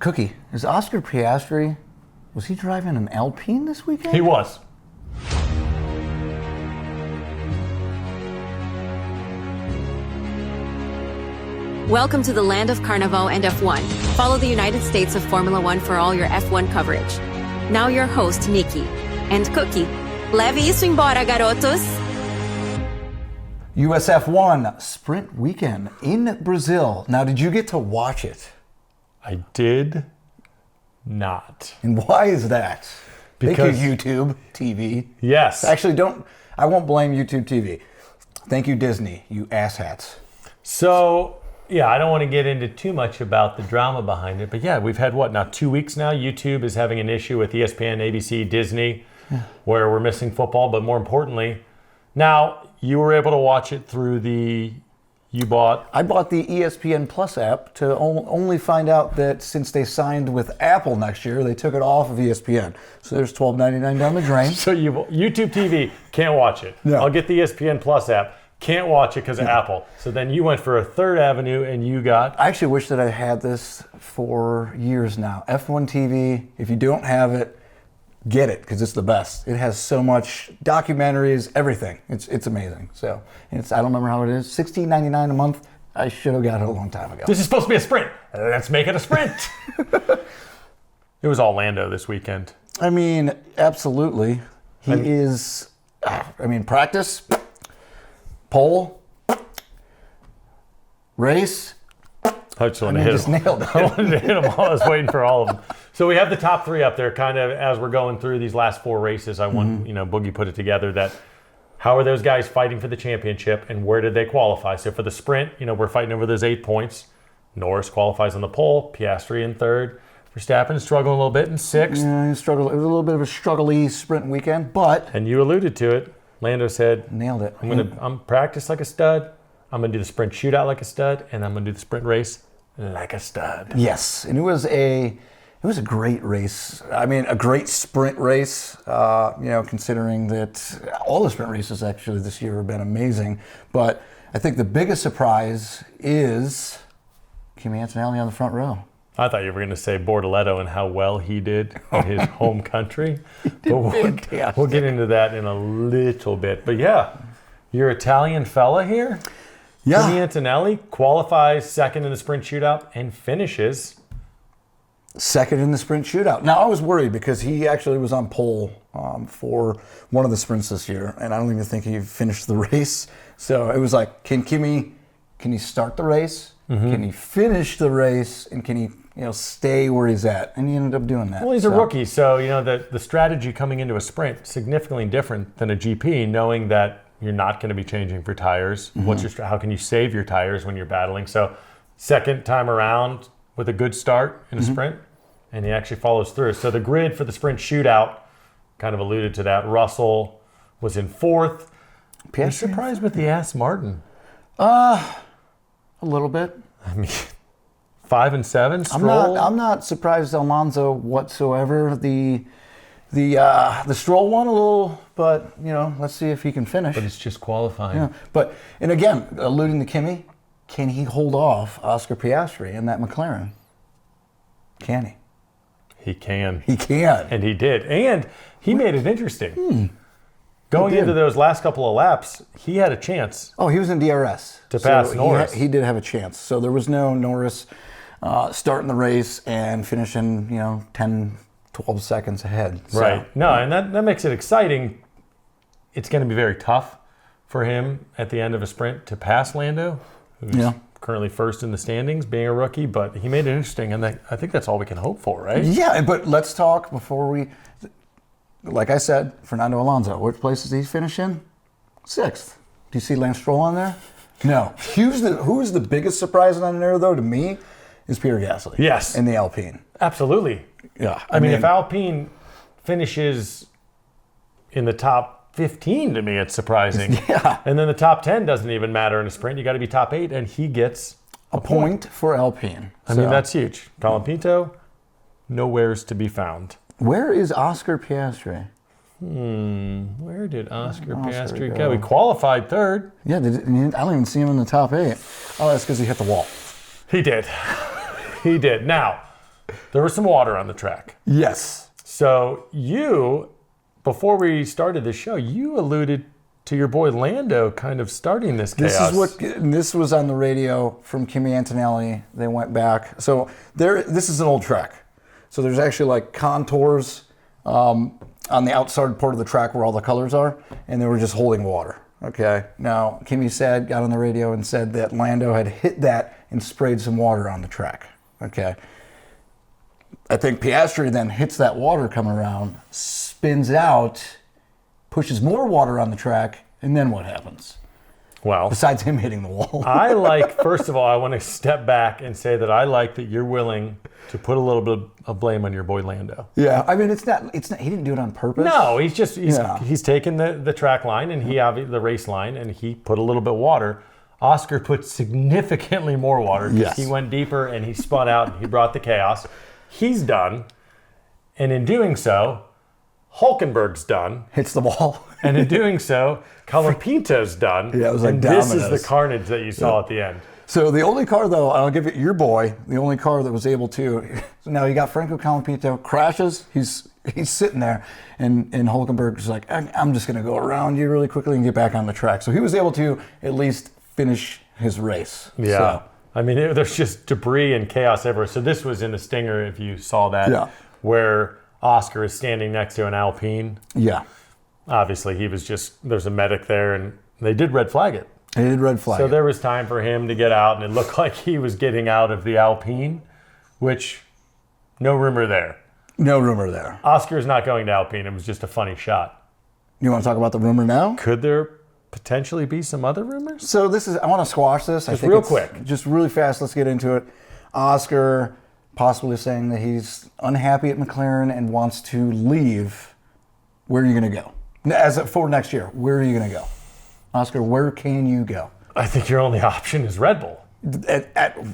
Cookie, is Oscar Piastri, was he driving an Alpine this weekend? He was. Welcome to the land of Carnival and F1. Follow the United States of Formula One for all your F1 coverage. Now your host, Nikki. And Cookie. Leve isso embora, garotos. USF1 Sprint Weekend in Brazil. Now, did you get to watch it? I did not. And why is that? Because Thank you, YouTube TV. Yes. Actually, I won't blame YouTube TV. Thank you, Disney, you asshats. So, yeah, I don't want to get into too much about the drama behind it, but yeah, we've had 2 weeks now? YouTube is having an issue with ESPN, ABC, Disney, where we're missing football, but more importantly, now you were able to watch it through I bought the ESPN Plus app to only find out that since they signed with Apple next year, they took it off of ESPN. So there's $12.99 down the drain. So YouTube TV, can't watch it. No. I'll get the ESPN Plus app, can't watch it because of Apple. So then you went for a third avenue and you got... I actually wish that I had this for years now. F1 TV, if you don't have it, get it, because it's the best. It has so much documentaries, everything. It's amazing. So I don't remember how it is. $16.99 a month. I should have got it a long time ago. This is supposed to be a sprint. Let's make it a sprint. It was all Lando this weekend. I mean, absolutely. He is, practice, pole, race. I just wanted to hit just him. nailed it. I wanted to hit them all. I was waiting for all of them. So we have the top three up there kind of as we're going through these last four races. I want, Boogie put it together that how are those guys fighting for the championship and where did they qualify? So for the sprint, we're fighting over those 8 points. Norris qualifies on the pole, Piastri in third. Verstappen struggling a little bit in sixth. Yeah, he struggled. It was a little bit of a struggly sprint weekend, but... And you alluded to it. Lando said, nailed it. I'm practice like a stud. I'm going to do the sprint shootout like a stud. And I'm going to do the sprint race like a stud. Yes, and it was a great race. I mean, a great sprint race, considering that all the sprint races actually this year have been amazing. But I think the biggest surprise is Kimi Antonelli on the front row. I thought you were going to say Bortoletto and how well he did in his home country. Fantastic. We'll get into that in a little bit. But yeah, your Italian fella here, Yeah. Kimi Antonelli, qualifies second in the sprint shootout and finishes second in the sprint shootout. Now, I was worried because he actually was on pole for one of the sprints this year, and I don't even think he finished the race. So it was like, can he start the race? Mm-hmm. Can he finish the race? And can he stay where he's at? And he ended up doing that. Well, he's a rookie, so the strategy coming into a sprint significantly different than a GP, knowing that you're not going to be changing for tires. Mm-hmm. How can you save your tires when you're battling? So second time around with a good start in a sprint, and he actually follows through. So the grid for the sprint shootout kind of alluded to that. Russell was in fourth. You're surprised with the Aston Martin? A little bit. I mean, 5 and 7. Stroll. I'm not surprised Alonso whatsoever. The Stroll one a little, but let's see if he can finish. But it's just qualifying. Yeah. And again, alluding to Kimi, can he hold off Oscar Piastri in that McLaren? Can he? He can. He can. And he did. And he made it interesting. Going into those last couple of laps, he had a chance. Oh, he was in DRS. To pass Norris. He did have a chance. So there was no Norris starting the race and finishing, 10, 12 seconds ahead. So, right. No, and that makes it exciting. It's going to be very tough for him at the end of a sprint to pass Lando, who's currently first in the standings, being a rookie, but he made it interesting, and I think that's all we can hope for, right? Yeah, but let's talk before we... Like I said, Fernando Alonso, which place does he finish in? 6th. Do you see Lance Stroll on there? No. Who's the biggest surprise on there, though, to me, is Pierre Gasly. Yes. In the Alpine. Absolutely. Yeah. I mean, if Alpine finishes in the top 15, to me, it's surprising. Yeah. And then the top 10 doesn't even matter in a sprint. You got to be top 8, and he gets a point for Alpine. I mean, that's huge. Colin Pinto, nowhere's to be found. Where is Oscar Piastri? Where did Oscar Piastri go? He qualified third. Yeah, I don't even see him in the top 8. Oh, that's because he hit the wall. He did. He did. Now, there was some water on the track. Yes. So you, before we started the show, you alluded to your boy Lando kind of starting this chaos. This was on the radio from Kimi Antonelli. They went back. So this is an old track. So there's actually like contours on the outside part of the track where all the colors are, and they were just holding water. Okay. Now, Kimi got on the radio and said that Lando had hit that and sprayed some water on the track. Okay. I think Piastri then hits that water coming around, spins out, pushes more water on the track, and then what happens? Well, besides him hitting the wall. First of all, I want to step back and say that I like that you're willing to put a little bit of blame on your boy Lando. Yeah, I mean, it's not. He didn't do it on purpose. No, he's taken the track line and the race line, and he put a little bit of water. Oscar put significantly more water because he went deeper and he spun out and he brought the chaos. He's done, and in doing so, Hulkenberg's done. Hits the wall. And in doing so, Colapinto's done. Yeah, it was like and dominoes. This is the carnage that you saw at the end. So the only car, though, I'll give it your boy, the only car that was able to. So now you got Franco Colapinto, crashes. He's sitting there, and Hulkenberg's like, I'm just going to go around you really quickly and get back on the track. So he was able to at least finish his race. Yeah. So. I mean, there's just debris and chaos everywhere. So this was in the Stinger, if you saw that, where Oscar is standing next to an Alpine. Yeah. Obviously, there's a medic there, and they did red flag it. They did red flag. So there was time for him to get out, and it looked like he was getting out of the Alpine, which, no rumor there. No rumor there. Oscar is not going to Alpine. It was just a funny shot. You want to talk about the rumor now? Could there potentially be some other rumors? So I want to squash this. Just real quick. Just really fast. Let's get into it. Oscar possibly saying that he's unhappy at McLaren and wants to leave. Where are you going to go? For next year, where are you going to go? Oscar, where can you go? I think your only option is Red Bull.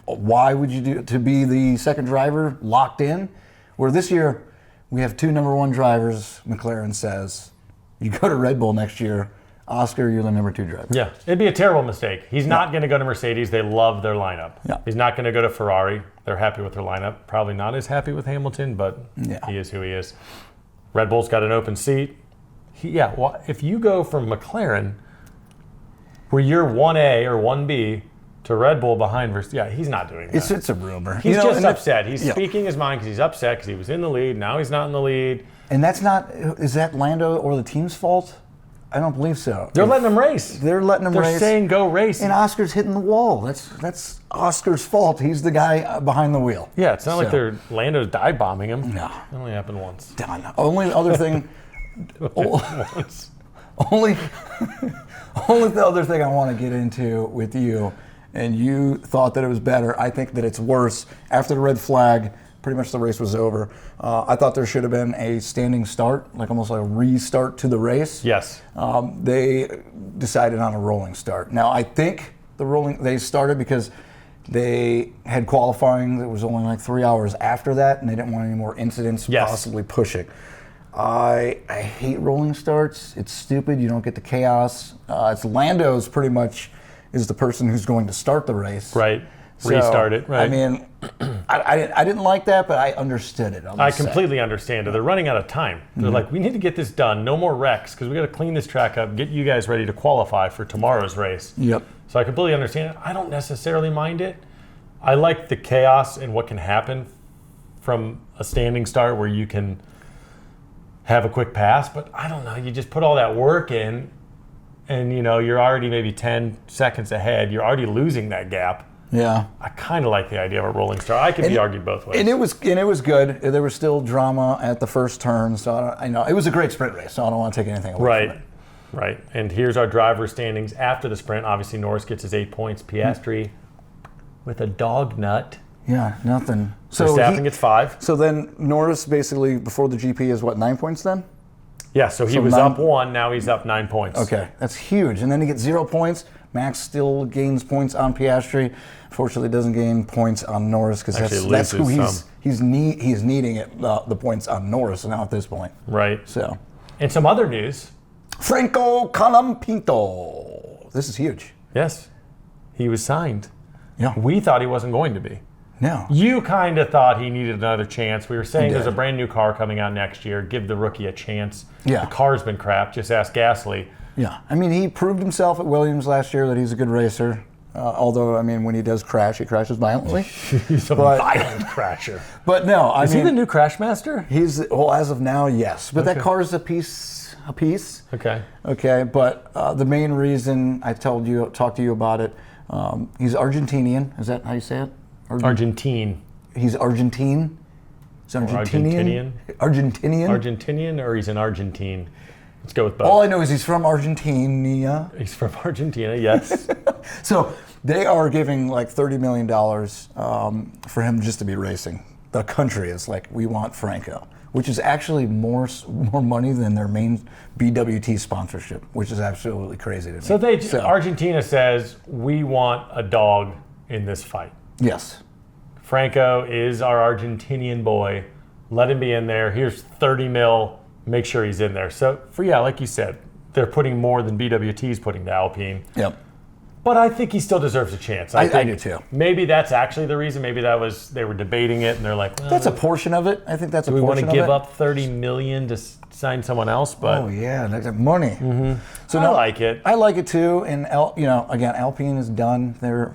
Why would you do to be the second driver locked in? Where this year we have two number one drivers, McLaren says. You go to Red Bull next year, Oscar, you're the number two driver. Yeah, it'd be a terrible mistake. He's not going to go to Mercedes. They love their lineup. Yeah. He's not going to go to Ferrari. They're happy with their lineup. Probably not as happy with Hamilton, but he is who he is. Red Bull's got an open seat. If you go from McLaren, where you're 1A or 1B, to Red Bull behind Verstappen, he's not doing that. It's a rumor. He's just upset. He's speaking his mind because he's upset because he was in the lead. Now he's not in the lead. And is that Lando or the team's fault? I don't believe so. They're letting him race. They're letting him race. They're saying go race. And Oscar's hitting the wall. That's Oscar's fault. He's the guy behind the wheel. Yeah, it's not like Lando's dive bombing him. No. It only happened once. Done. Only other thing. only the other thing I want to get into with you, and you thought that it was better. I think that it's worse. After the red flag, pretty much the race was over. I thought there should have been a standing start, like almost like a restart to the race. Yes. They decided on a rolling start. Now, I think they started because they had qualifying that was only like 3 hours after that, and they didn't want any more incidents possibly pushing. I hate rolling starts. It's stupid. You don't get the chaos. It's Lando's pretty much is the person who's going to start the race. Right. Restart it. Right. I mean, I didn't like that, but I understood it. I completely understand it. They're running out of time. They're like, we need to get this done. No more wrecks because we got to clean this track up, get you guys ready to qualify for tomorrow's race. Yep. So I completely understand it. I don't necessarily mind it. I like the chaos and what can happen from a standing start where you can have a quick pass, but I don't know. You just put all that work in, and you're already maybe 10 seconds ahead. You're already losing that gap. Yeah. I kind of like the idea of a rolling start. I could be argued both ways. And it was good. There was still drama at the first turn, so I know it was a great sprint race. So I don't want to take anything away from it. Right. And here's our driver standings after the sprint. Obviously, Norris gets his 8 points. Piastri with a dog nut. Yeah, nothing. So Verstappen gets 5. So then Norris basically before the GP is 9 points then? Yeah, so he was up 1, now he's up 9 points. Okay, that's huge. And then he gets 0 points. Max still gains points on Piastri. Fortunately, doesn't gain points on Norris because that's who he's needing it, the points on Norris now at this point. Right. So, and some other news. Franco Colapinto. This is huge. Yes, he was signed. Yeah. We thought he wasn't going to be. No. You kind of thought he needed another chance. We were saying He there's a did. brand new car coming out next year. Give the rookie a chance. Yeah. The car's been crap. Just ask Gasly. Yeah. I mean, he proved himself at Williams last year that he's a good racer. Although, I mean, when he does crash, he crashes violently. He's a violent crasher. But no, Is he the new crash master? He's, well, as of now, yes. But that car is a piece. Okay. Okay, but the main reason I talked to you about it, he's Argentinian. Is that how you say it? Argentine. He's Argentine. He's Argentinian? Argentinian. Argentinian, or he's an Argentine? Let's go with both. All I know is he's from Argentina. He's from Argentina, yes. So they are giving like $30 million for him just to be racing. The country is like, we want Franco, which is actually more money than their main BWT sponsorship, which is absolutely crazy to me. So Argentina says, we want a dog in this fight. Yes. Franco is our Argentinian boy. Let him be in there. Here's 30 mil. Make sure he's in there. So, like you said, they're putting more than BWT's putting to Alpine. Yep. But I think he still deserves a chance. I do too. Maybe that's actually the reason. Maybe that was they were debating it, and they're like, well, That's a portion of it. I think that's a do we want portion to of give it. up $30 million to sign someone else? But Oh yeah, that's money. Mm-hmm. So I like it. I like it too. And again, Alpine is done. They're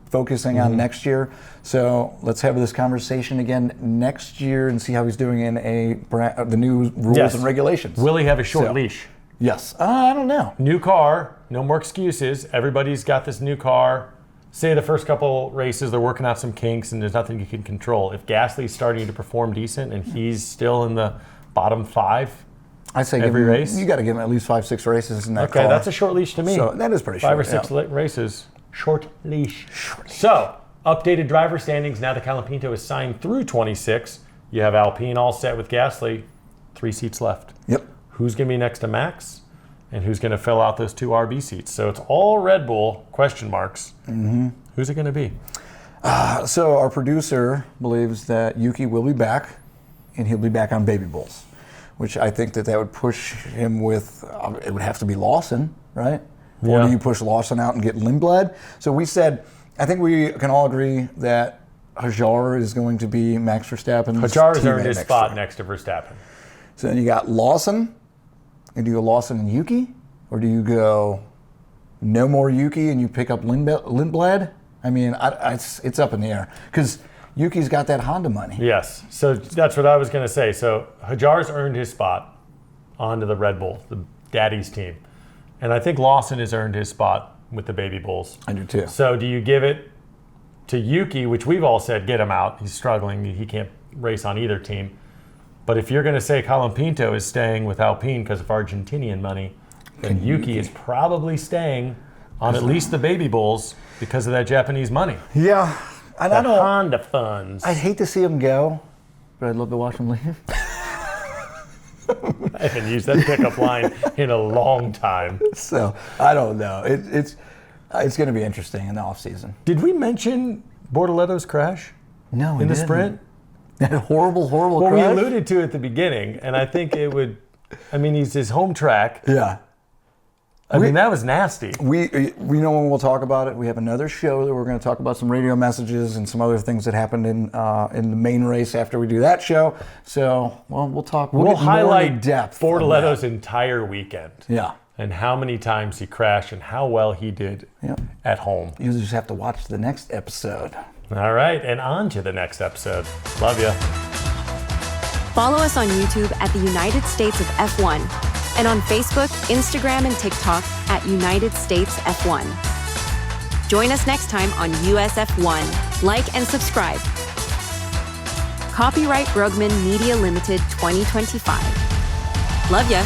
focusing on next year. So let's have this conversation again next year and see how he's doing in the new rules and regulations. Will he have a short leash? Yes. I don't know. New car, no more excuses. Everybody's got this new car. Say the first couple races, they're working out some kinks and there's nothing you can control. If Gasly's starting to perform decent and he's still in the bottom 5 I say every race, you got to give him at least 5-6 races in that car. okay, that's a short leash to me. So that is pretty short. 5 or 6 races, short leash. So, updated driver standings. Now that Colapinto is signed through 26, you have Alpine all set with Gasly. 3 seats left. Yep. Who's going to be next to Max? And who's going to fill out those 2 RB seats? So it's all Red Bull, question marks. Mm-hmm. Who's it going to be? So our producer believes that Yuki will be back, and he'll be back on Baby Bulls, which I think that would push him with, it would have to be Lawson, right? Or do you push Lawson out and get Lindblad? So we said, I think we can all agree that Hajar is going to be Max Verstappen's Hajar has teammate earned his next spot year. next to Verstappen. So then you got Lawson, and do you go Lawson and Yuki? Or do you go no more Yuki and you pick up Lindblad? I mean, it's up in the air. Because Yuki's got that Honda money. Yes, so that's what I was going to say. So Hajar's earned his spot onto the Red Bull, the daddy's team. And I think Lawson has earned his spot with the Baby Bulls. I do too. So do you give it to Yuki, which we've all said, get him out. He's struggling. He can't race on either team. But if you're going to say Colapinto is staying with Alpine because of Argentinian money, then Yuki is probably staying on at least the Baby Bulls because of that Japanese money. Yeah. And The Honda funds. I'd hate to see him go, but I'd love to watch him leave. I haven't used that pickup line in a long time. So, I don't know. It's going to be interesting in the offseason. Did we mention Bortoletto's crash No, in the sprint? That horrible Well, crash? we alluded to it at the beginning, and I think it would, he's his home track. Yeah. I mean, that was nasty. We know when we'll talk about it. We have another show that we're going to talk about some radio messages and some other things that happened in the main race after we do that show. So, we'll talk. We'll get highlight more in depth. Bortoletto's entire weekend. Yeah. And how many times he crashed and how well he did at home. You just have to watch the next episode. All right, and on to the next episode. Love ya. Follow us on YouTube at the United States of F1 and on Facebook, Instagram, and TikTok at United States F1. Join us next time on USF1. Like and subscribe. Copyright Brugman Media Limited 2025. Love ya.